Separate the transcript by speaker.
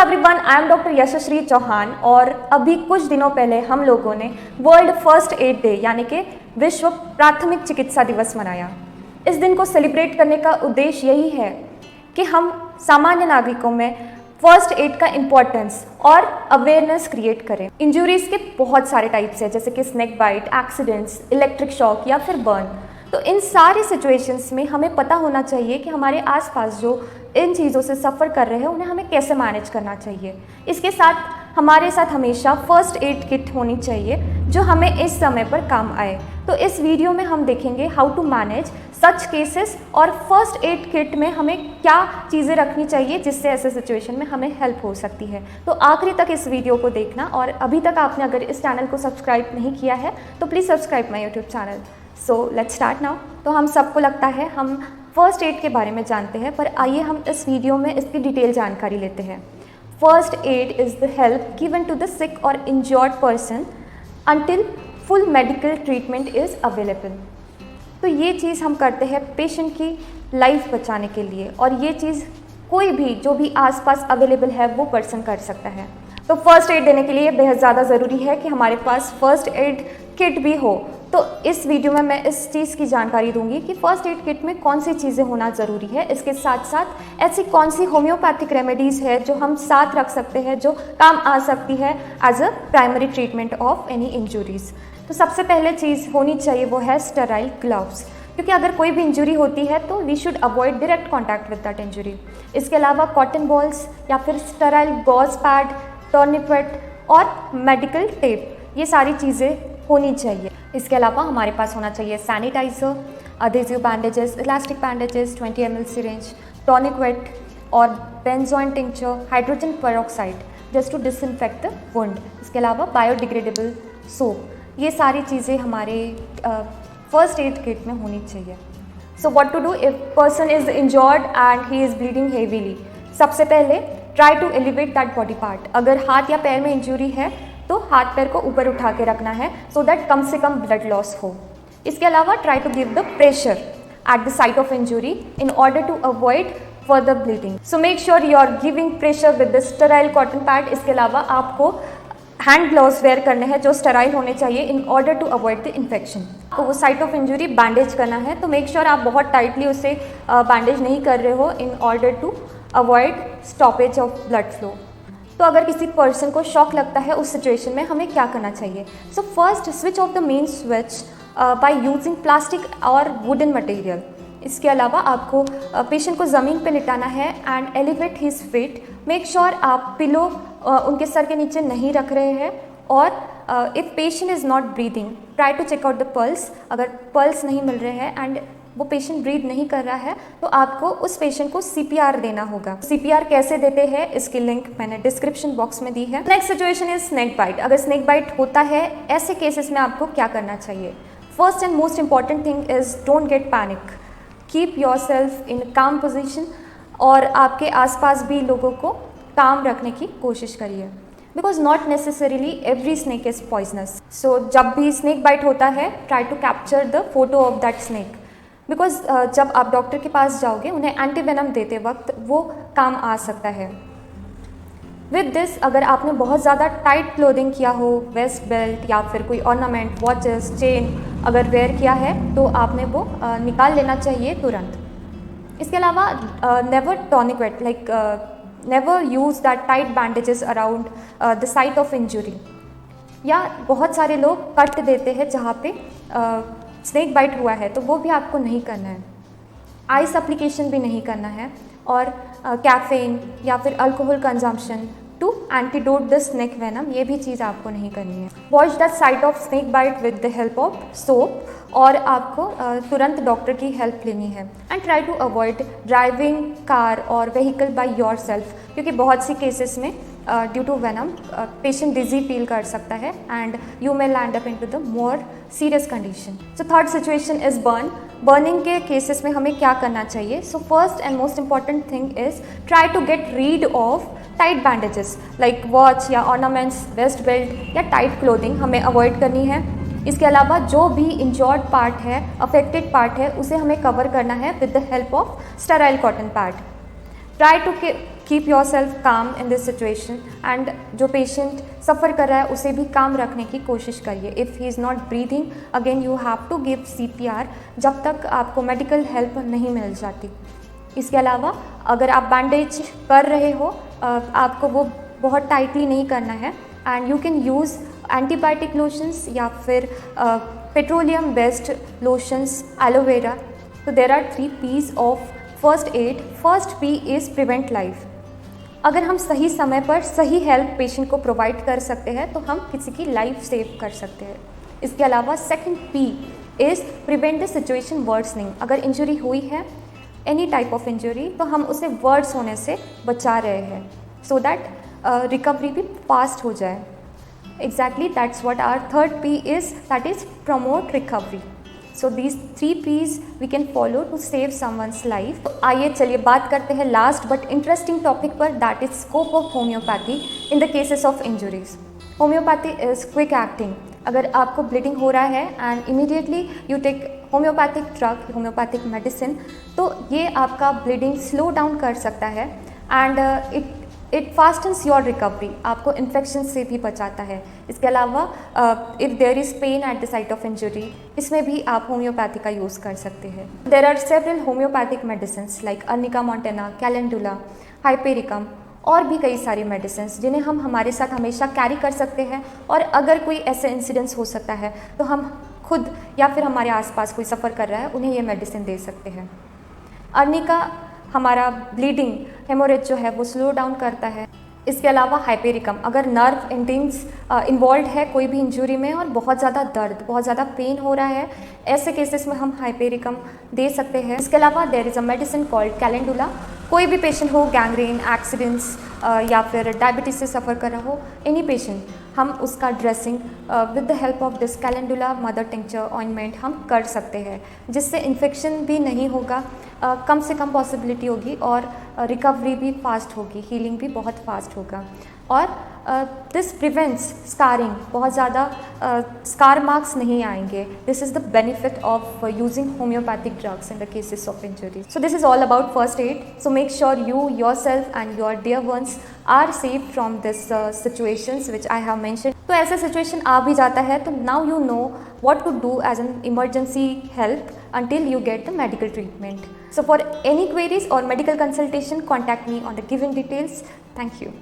Speaker 1: Everyone, I am doctor Yashashree Chauhan और अभी कुछ दिनों पहले हम लोगों ने वर्ल्ड फर्स्ट एड डे यानी कि विश्व प्राथमिक चिकित्सा दिवस मनाया। इस दिन को सेलिब्रेट करने का उद्देश्य यही है कि हम सामान्य नागरिकों में फर्स्ट एड का इम्पोर्टेंस और अवेयरनेस क्रिएट करें। इंजरीज के बहुत सारे टाइप्स हैं, जैसे कि snake bite, accidents, electric shock या फिर बर्न। तो इन सारी सिचुएशंस में हमें पता होना चाहिए कि हमारे आसपास जो इन चीज़ों से सफ़र कर रहे हैं उन्हें हमें कैसे मैनेज करना चाहिए। इसके साथ हमारे साथ हमेशा फर्स्ट एड किट होनी चाहिए जो हमें इस समय पर काम आए। तो इस वीडियो में हम देखेंगे how to manage such cases और फर्स्ट एड किट में हमें क्या चीज़ें रखनी चाहिए जिससे ऐसे सिचुएशन में हमें हेल्प हो सकती है। तो आखिरी तक इस वीडियो को देखना, और अभी तक आपने अगर इस चैनल को सब्सक्राइब नहीं किया है तो please subscribe my YouTube channel. So let's start now. तो हम सबको लगता है हम फर्स्ट एड के बारे में जानते हैं, पर आइए हम इस वीडियो में इसकी डिटेल जानकारी लेते हैं। First aid is the help given to the sick और injured person until full medical treatment is available. तो ये चीज़ हम करते हैं पेशेंट की लाइफ बचाने के लिए, और ये चीज़ कोई भी जो भी आसपास अवेलेबल है वो पर्सन कर सकता है। तो फर्स्ट एड देने के लिए बेहद ज़्यादा ज़रूरी है कि हमारे पास फर्स्ट एड किट भी हो। तो इस वीडियो में मैं इस चीज़ की जानकारी दूंगी कि फर्स्ट एड किट में कौन सी चीज़ें होना ज़रूरी है। इसके साथ साथ ऐसी कौन सी होम्योपैथिक रेमेडीज़ है जो हम साथ रख सकते हैं, जो काम आ सकती है as a primary treatment of any injuries. तो सबसे पहले चीज़ होनी चाहिए वो है स्टेराइल ग्लव्स, क्योंकि अगर कोई भी इंजरी होती है तो we should avoid direct contact with that injury. इसके अलावा कॉटन बॉल्स या फिर स्टेराइल गॉज पैड, टर्निक्वेट और मेडिकल टेप, ये सारी चीज़ें होनी चाहिए। इसके अलावा हमारे पास होना चाहिए sanitizer, adhesive bandages, elastic bandages, 20 ml syringe, tonic और benzoin tincture, hydrogen peroxide just to disinfect the wound. इसके अलावा बायोडिग्रेडेबल सोप, ये सारी चीज़ें हमारे फर्स्ट एड किट में होनी चाहिए। So what to do if person is injured and he is bleeding heavily. सबसे पहले try to elevate that body part. अगर हाथ या पैर में इंजरी है तो हाथ पैर को ऊपर उठा के रखना है सो दैट कम से कम ब्लड लॉस हो। इसके अलावा try to give the pressure at the site of injury in order to avoid further bleeding. So make sure you are giving pressure with the sterile cotton pad. इसके अलावा आपको hand gloves where करने हैं जो sterile होने चाहिए in order to avoid the infection. तो वो साइट ऑफ इंजुरी बैंडेज करना है, तो मेक श्योर आप बहुत टाइटली उसे बैंडेज नहीं कर रहे हो in order to avoid stoppage of blood flow. तो अगर किसी पर्सन को शॉक लगता है उस सिचुएशन में हमें क्या करना चाहिए। So first switch off the main switch by using plastic और वुडन मटेरियल। इसके अलावा आपको पेशेंट को ज़मीन पे लिटाना है and elevate his feet. Make sure आप पिलो उनके सर के नीचे नहीं रख रहे हैं, और if patient is not breathing try to check out the pulse. अगर पल्स नहीं मिल रहे हैं एंड वो पेशेंट ब्रीथ नहीं कर रहा है तो आपको उस पेशेंट को CPR देना होगा। CPR कैसे देते हैं इसकी लिंक मैंने डिस्क्रिप्शन बॉक्स में दी है। Next situation is snake bite. अगर स्नेक बाइट होता है ऐसे केसेस में आपको क्या करना चाहिए। First and most important thing is don't get panic, keep yourself in calm position, और आपके आसपास भी लोगों को काम रखने की कोशिश करिए, because not necessarily every snake is poisonous. So जब भी स्नेक बाइट होता है try to capture the photo of that snake, because जब आप डॉक्टर के पास जाओगे उन्हें एंटीवेनम देते वक्त वो काम आ सकता है। विद दिस, अगर आपने बहुत ज़्यादा टाइट क्लोथिंग किया हो, वेस्ट बेल्ट या फिर कोई ऑर्नामेंट, वॉचेस, चेन अगर वेयर किया है तो आपने वो निकाल लेना चाहिए तुरंत। इसके अलावा never tourniquet, like never use that tight bandages around the site of injury. या बहुत सारे लोग कट देते हैं जहाँ पे स्नेक बाइट हुआ है, तो वो भी आपको नहीं करना है। आइस एप्लीकेशन भी नहीं करना है, और कैफीन या फिर alcohol consumption to antidote the snake venom, ये भी चीज़ आपको नहीं करनी है। Wash the site of snake bite with the help of soap, और आपको तुरंत डॉक्टर की हेल्प लेनी है। And try to avoid driving car और व्हीकल बाय योर सेल्फ, क्योंकि बहुत सी केसेस में due to venom patient dizzy feel कर सकता है and you may land up into the more serious condition. So third situation is burn. Burning के cases में हमें क्या करना चाहिए। So first and most important thing is try to get rid of tight bandages like watch या ornaments, waist belt या tight clothing हमें avoid करनी है। इसके अलावा जो भी इंजर्ड पार्ट है, अफेक्टेड पार्ट है, उसे हमें कवर करना है with the help of sterile cotton pad. Try to keep yourself काम इन दिस सिचुएशन एंड जो पेशेंट सफ़र कर रहा है उसे भी काम रखने की कोशिश करिए। If he is not breathing again you have to give CPR जब तक आपको मेडिकल हेल्प नहीं मिल जाती। इसके अलावा अगर आप बैंडेज कर रहे हो आपको वो बहुत टाइटली नहीं करना है and you can use antibiotic lotions या फिर पेट्रोलियम बेस्ड लोशंस, एलोवेरा। तो there are 3 P's of first aid. First P is prevent life. अगर हम सही समय पर सही हेल्प पेशेंट को प्रोवाइड कर सकते हैं तो हम किसी की लाइफ सेव कर सकते हैं। इसके अलावा second P is prevent the situation worsening. अगर इंजरी हुई है एनी टाइप ऑफ इंजरी तो हम उसे वर्स होने से बचा रहे हैं सो दैट रिकवरी भी फास्ट हो जाए। Exactly that's what our third P is, that is promote recovery. So these 3 P's we can follow to save someone's life. आइए चलिए बात करते हैं लास्ट बट इंटरेस्टिंग टॉपिक पर, that is scope of homeopathy in the cases of injuries. Homeopathy is quick acting. अगर आपको ब्लीडिंग हो रहा है and immediately you take homeopathic drug, homeopathic medicine, तो ये आपका ब्लीडिंग स्लो डाउन कर सकता है and it fastens your recovery, आपको इन्फेक्शन से भी बचाता है। इसके अलावा if there is pain at the site of injury, इसमें भी आप होम्योपैथी का यूज़ कर सकते हैं। There are several homeopathic medicines like arnica montana, calendula, hypericum और भी कई सारी मेडिसिन्स जिन्हें हम हमारे साथ हमेशा कैरी कर सकते हैं और अगर कोई ऐसे इंसिडेंट्स हो सकता है तो हम खुद या फिर हमारे आसपास कोई सफ़र कर रहा है उन्हें ये मेडिसिन दे सकते हैं। अर्निका हमारा ब्लीडिंग, हेमोरेज जो है वो स्लो डाउन करता है। इसके अलावा हाइपेरिकम, अगर नर्व एंडिंग्स इन्वॉल्व है कोई भी इंजरी में और बहुत ज़्यादा दर्द, बहुत ज़्यादा पेन हो रहा है, ऐसे केसेस में हम हाइपेरिकम दे सकते हैं। इसके अलावा there is a medicine called calendula. कोई भी पेशेंट हो, गैंग्रीन, एक्सीडेंट्स या फिर डायबिटीज़ से सफ़र कर रहा हो, एनी पेशेंट, हम उसका dressing with the help of this calendula mother tincture ointment हम कर सकते हैं, जिससे इन्फेक्शन भी नहीं होगा, कम से कम पॉसिबिलिटी होगी और रिकवरी भी फास्ट होगी, हीलिंग भी बहुत फास्ट होगा। और दिस प्रिवेंट्स स्कारिंग, बहुत ज़्यादा स्कार मार्क्स नहीं आएंगे। This is the benefit of using homeopathic drugs in the cases of injuries. So this is all about first aid. So make sure you yourself and your dear ones are safe from this situations which I have mentioned. तो ऐसा situation आ भी जाता है तो now you know what to do as an emergency help until you get the medical treatment. So for any queries or medical consultation, contact me on the given details. Thank you.